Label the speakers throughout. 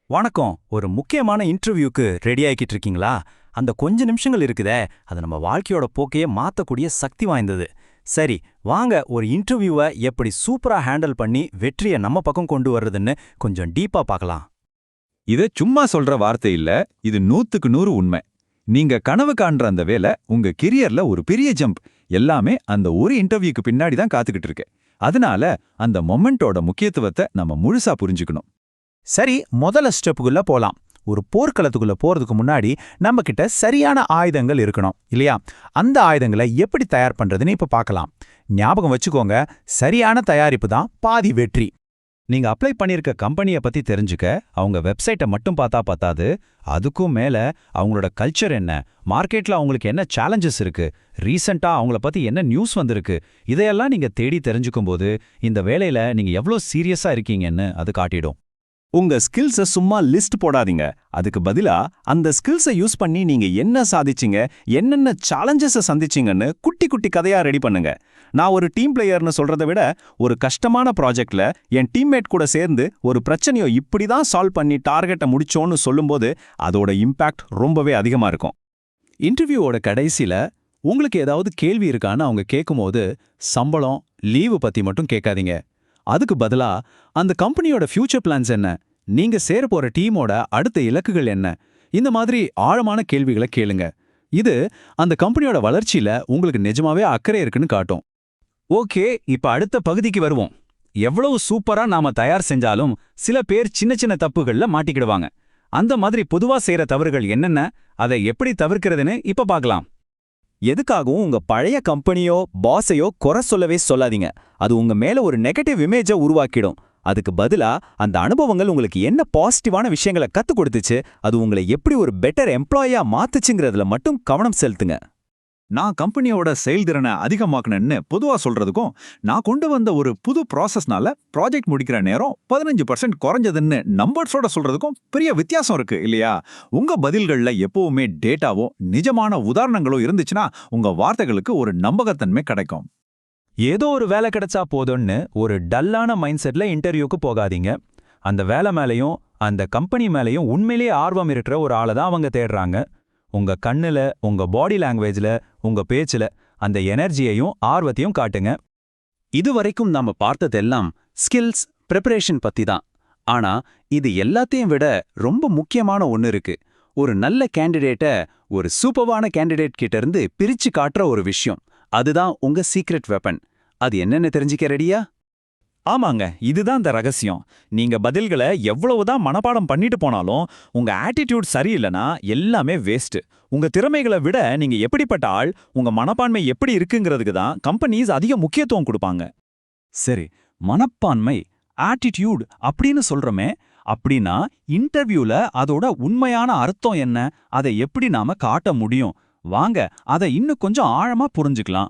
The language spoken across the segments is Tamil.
Speaker 1: வணக்கம். ஒரு முக்கியமான இன்டர்வியூக்கு ரெடி ஆகிக்கிட்டு இருக்கீங்களா? அந்த கொஞ்ச நிமிஷங்கள் இருக்குதே, அது நம்ம வாழ்க்கையோட போக்கையே மாத்தக்கூடிய சக்தி வாய்ந்தது. சரி, வாங்க ஒரு இன்டர்வியூவை எப்படி சூப்பரா ஹேண்டில் பண்ணி வெற்றியை நம்ம பக்கம் கொண்டு வர்றதுன்னு கொஞ்சம் டீப்பா பார்க்கலாம்.
Speaker 2: இது சும்மா சொல்ற வார்த்தை இல்ல, இது 100க்கு 100 உண்மை. நீங்க கனவு காண்ற அந்த வேலை உங்க கெரியர்ல ஒரு பெரிய ஜம்ப். எல்லாமே அந்த ஒரு இன்டர்வியூக்கு பின்னாடி தான் காத்துக்கிட்டு இருக்கு. அதனால அந்த மொமெண்டோட முக்கியத்துவத்தை நம்ம முழுசா புரிஞ்சுக்கணும்.
Speaker 3: சரி, முதல்ல ஸ்டெப்புக்குள்ள போலாம். ஒரு போர்க்களத்துக்குள்ள போறதுக்கு முன்னாடி நம்ம கிட்ட சரியான ஆயுதங்கள் இருக்கணும் இல்லையா? அந்த ஆயுதங்களை எப்படி தயார் பண்றதுன்னு இப்ப பார்க்கலாம். ஞாபகம் வச்சுக்கோங்க, சரியான தயாரிப்பு தான் பாதி வெற்றி.
Speaker 1: நீங்க அப்ளை பண்ணியிருக்க கம்பெனியை பத்தி தெரிஞ்சுக்க அவங்க வெப்சைட்டை மட்டும் பார்த்தா பத்தாது. அதுக்கும் மேல அவங்களோட கல்ச்சர் என்ன, மார்க்கெட்ல அவங்களுக்கு என்ன சேலஞ்சஸ் இருக்கு, ரீசெண்டா அவங்கள பத்தி என்ன நியூஸ் வந்திருக்கு, இதையெல்லாம் நீங்க தேடி தெரிஞ்சுக்கும் போது இந்த வேலையில நீங்க எவ்வளோ சீரியஸா இருக்கீங்கன்னு அது காட்டிடும்.
Speaker 4: உங்க ஸ்கில்ஸை சும்மா லிஸ்ட் போடாதீங்க. அதுக்கு பதிலா அந்த ஸ்கில்ஸை யூஸ் பண்ணி நீங்க என்ன சாதிச்சீங்க, என்னென்ன சேலஞ்சஸை சந்திச்சீங்கன்னு குட்டி குட்டி கதையா ரெடி பண்ணுங்க. நான் ஒரு டீம் பிளேயர்னு சொல்றதை விட, ஒரு கஷ்டமான ப்ராஜெக்ட்ல என் டீம்மேட் கூட சேர்ந்து ஒரு பிரச்சனையோ இப்படி தான் சால்வ் பண்ணி டார்கெட்டை முடிச்சோன்னு சொல்லும்போது அதோட இம்பாக்ட் ரொம்பவே அதிகமா இருக்கும்.
Speaker 1: இன்டர்வியூவோட கடைசியில உங்களுக்கு ஏதாவது கேள்வி இருக்கான்னு அவங்க கேட்கும்போது சம்பளம், லீவு பத்தி மட்டும் கேட்காதீங்க. அதுக்கு பதிலா அந்த கம்பெனியோட ஃபியூச்சர் பிளான்ஸ் என்ன, நீங்க சேர போற டீமோட அடுத்த இலக்குகள் என்ன, இந்த மாதிரி ஆழமான கேள்விகளை கேளுங்க. இது அந்த கம்பெனியோட வளர்ச்சியில உங்களுக்கு நிஜமாவே அக்கறை இருக்குன்னு காட்டும். ஓகே, இப்ப அடுத்த பகுதிக்கு வருவோம். எவ்வளவு சூப்பரா நாம தயார் செஞ்சாலும் சில பேர் சின்ன சின்ன தப்புகள்ல மாட்டிக்கிடுவாங்க. அந்த மாதிரி பொதுவா செய்யற தவறுகள் என்னென்ன, அதை எப்படி தவிர்க்கிறதுன்னு இப்ப பார்க்கலாம்.
Speaker 4: எதுக்காகவும் உங்க பழைய கம்பெனியோ பாஸையோ குறை சொல்லவே சொல்லாதீங்க. அது உங்க மேல ஒரு நெகட்டிவ் இமேஜை உருவாக்கிடும். அதுக்கு பதிலா அந்த அனுபவங்கள் உங்களுக்கு என்ன பாசிட்டிவான விஷயங்களை கத்துக் கொடுத்துச்சு, அது உங்களை எப்படி ஒரு பெட்டர் எம்ப்ளாயியா மாத்துச்சுங்கிறதுல மட்டும் கவனம் செலுத்துங்க.
Speaker 2: நான் கம்பெனியோட செயல்திறனை அதிகமாக்கணும்னு பொதுவா சொல்றதுக்கும், நான் கொண்டு வந்த ஒரு புது ப்ராசஸ்னால ப்ராஜெக்ட் முடிக்கிற நேரம் 15% குறைஞ்சதுன்னு நம்பர்ஸோட சொல்றதுக்கும் பெரிய வித்தியாசம் இருக்கு இல்லையா? உங்க பதில்கள்ல எப்பவுமே டேட்டாவோ நிஜமான உதாரணங்களோ இருந்துச்சுன்னா உங்க வார்த்தைகளுக்கு ஒரு நம்பகத்தன்மை கிடைக்கும்.
Speaker 1: ஏதோ ஒரு வேலை கிடைச்சா போதும்னு ஒரு டல்லான மைண்ட் செட்ல இன்டர்வியூக்கு போகாதீங்க. அந்த வேலை மேலையும் அந்த கம்பெனி மேலையும் உண்மையிலேயே ஆர்வம் இருக்கிற ஒரு ஆளை தான் அவங்க தேடுறாங்க. உங்க கண்ணுல, உங்க பாடி லாங்குவேஜ்ல, உங்க பேச்சுல அந்த எனர்ஜியையும் ஆர்வத்தையும் காட்டுங்க.
Speaker 4: இதுவரைக்கும் நாம பார்த்ததெல்லாம் ஸ்கில்ஸ், ப்ரிப்பரேஷன் பத்தி தான். ஆனா இது எல்லாத்தையும் விட ரொம்ப முக்கியமான ஒன்னு இருக்கு. ஒரு நல்ல கேண்டிடேட்டை ஒரு சூப்பர்வான கேண்டிடேட் கிட்ட இருந்து பிரிச்சு காட்டுற ஒரு விஷயம். அதுதான் உங்க சீக்ரெட் வெப்பன். அது என்னன்னு தெரிஞ்சுக்க ரெடியா?
Speaker 1: ஆமாங்க, இதுதான் இந்த ரகசியம். நீங்க பதில்களை எவ்வளவுதான் மனப்பாடம் பண்ணிட்டு போனாலும் உங்க ஆட்டிடியூட் சரியில்லைனா எல்லாமே வேஸ்ட். உங்க திறமைகளை விட நீங்க எப்படிப்பட்ட ஆள், உங்க மனப்பான்மை எப்படி இருக்குங்கிறதுக்கு தான் கம்பெனிஸ் அதிக முக்கியத்துவம் கொடுப்பாங்க. சரி, மனப்பான்மை, ஆட்டிடியூட் அப்படின்னு சொல்றோமே, அப்படின்னா இன்டர்வியூல அதோட உண்மையான அர்த்தம் என்ன, அதை எப்படி நாம காட்ட முடியும்? வாங்க அதை இன்னும் கொஞ்சம் ஆழமா புரிஞ்சுக்கலாம்.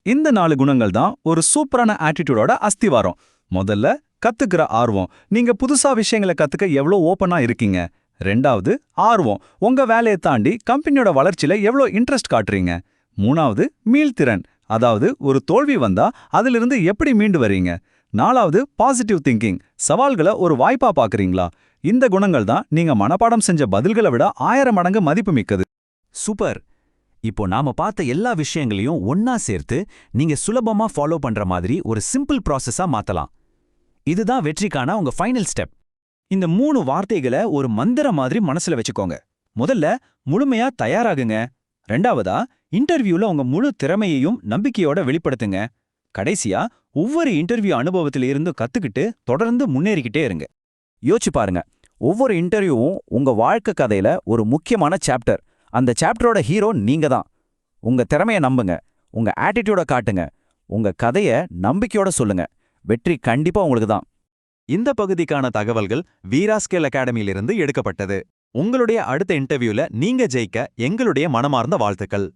Speaker 1: இந்த 4 குணங்கள் தான் ஒரு சூப்பரான ஆட்டிடியூடோட அஸ்திவாரம். முதல்ல, கத்துக்கிற ஆர்வம். நீங்க புதுசா விஷயங்களை கத்துக்க எவ்வளோ ஓப்பனா இருக்கீங்க. 2வது, ஆர்வம். உங்க வேலையை தாண்டி கம்பெனியோட வளர்ச்சியில எவ்வளோ இன்ட்ரெஸ்ட் காட்டுறீங்க. 3வது, மீள்திறன். அதாவது ஒரு தோல்வி வந்தா அதிலிருந்து எப்படி மீண்டு வரீங்க. 4வது, பாசிட்டிவ் திங்கிங். சவால்களை ஒரு வாய்ப்பா பாக்குறீங்களா? இந்த குணங்கள் தான் நீங்க மனப்பாடம் செஞ்ச பதில்களை விட 1000 மடங்கு மதிப்பு மிக்கது. சூப்பர். இப்போ நாம பார்த்த எல்லா விஷயங்களையும் ஒன்னா சேர்த்து நீங்க சுலபமா ஃபாலோ பண்ற மாதிரி ஒரு சிம்பிள் ப்ராசஸா மாத்தலாம். இதுதான் வெற்றிக்கான உங்க ஃபைனல் ஸ்டெப். இந்த 3 வார்த்தைகளை ஒரு மந்திர மாதிரி மனசுல வச்சுக்கோங்க. முதல்ல, முழுமையா தயாராகுங்க. 2வதா, இன்டர்வியூல உங்க முழு திறமையையும் நம்பிக்கையோட வெளிப்படுத்துங்க. கடைசியா, ஒவ்வொரு இன்டர்வியூ அனுபவத்தில இருந்து கத்துக்கிட்டு தொடர்ந்து முன்னேறிக்கிட்டே இருங்க. யோசிச்சு பாருங்க, ஒவ்வொரு இன்டர்வியூவும் உங்க வாழ்க்கை கதையில ஒரு முக்கியமான சாப்டர். அந்த சாப்டரோட ஹீரோ நீங்க தான். உங்க திறமையை நம்புங்க, உங்க ஆட்டிடியூட காட்டுங்க, உங்க கதையை நம்பிக்கையோட சொல்லுங்க. வெற்றி கண்டிப்பா உங்களுக்கு தான். இந்த பகுதிக்கான தகவல்கள் வீரா ஸ்கில் அகாடமியிலிருந்து எடுக்கப்பட்டது. உங்களுடைய அடுத்த இன்டர்வியூல நீங்க ஜெயிக்க எங்களுடைய மனமார்ந்த வாழ்த்துக்கள்.